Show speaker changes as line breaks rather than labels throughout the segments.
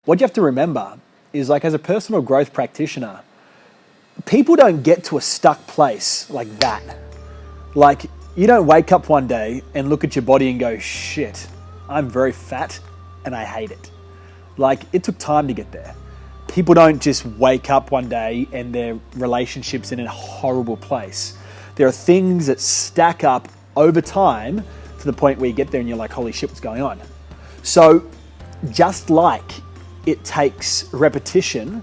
What you have to remember is, like, as a personal growth practitioner, people don't get to a stuck place like that. Like, you don't wake up one day and look at your body and go, shit, I'm very fat and I hate it. Like, it took time to get there. People don't just wake up one day and their relationship's in a horrible place. There are things that stack up over time to the point where you get there and you're like, holy shit, what's going on? So just like it takes repetition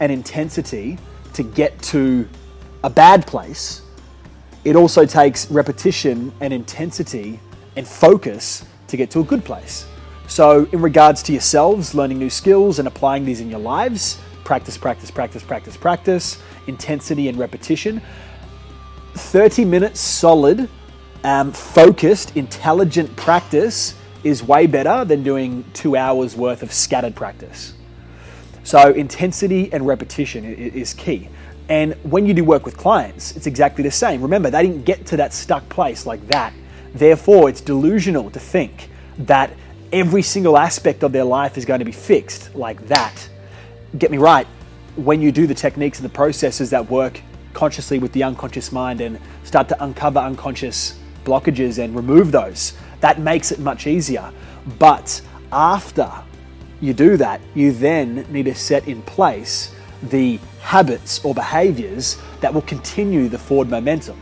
and intensity to get to a bad place, it also takes repetition and intensity and focus to get to a good place. So in regards to yourselves, learning new skills and applying these in your lives, practice, intensity and repetition. 30 minutes solid, focused, intelligent practice is way better than doing 2 hours worth of scattered practice. So intensity and repetition is key. And when you do work with clients, it's exactly the same. Remember, they didn't get to that stuck place like that. Therefore, it's delusional to think that every single aspect of their life is going to be fixed like that. Get me right, when you do the techniques and the processes that work consciously with the unconscious mind and start to uncover unconscious blockages and remove those, that makes it much easier. But after you do that, you then need to set in place the habits or behaviors that will continue the forward momentum,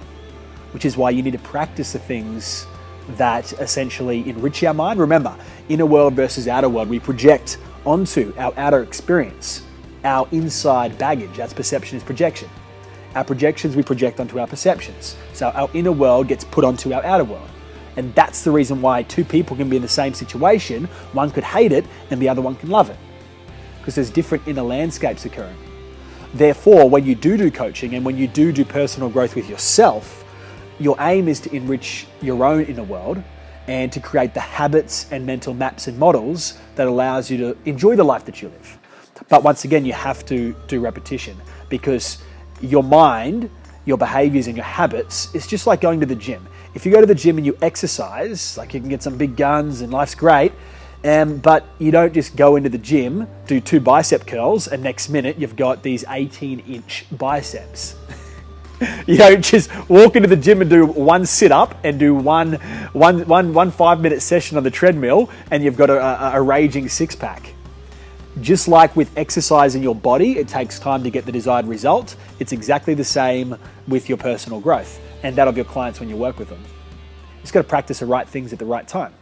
which is why you need to practice the things that essentially enrich our mind. Remember, inner world versus outer world, we project onto our outer experience our inside baggage. That's perception is projection. Our projections we project onto our perceptions. So our inner world gets put onto our outer world. And that's the reason why two people can be in the same situation. One could hate it and the other one can love it, because there's different inner landscapes occurring. Therefore, when you do coaching and when you do personal growth with yourself, your aim is to enrich your own inner world and to create the habits and mental maps and models that allows you to enjoy the life that you live. But once again, you have to do repetition, because your mind, your behaviors and your habits, is just like going to the gym. If you go to the gym and you exercise, like, you can get some big guns and life's great, but you don't just go into the gym, do 2 bicep curls, and next minute you've got these 18-inch biceps. You don't just walk into the gym and do 1 sit-up and do one 5-minute session on the treadmill and you've got a raging six-pack. Just like with exercising your body, it takes time to get the desired result. It's exactly the same with your personal growth and that of your clients when you work with them. You just got to practice the right things at the right time.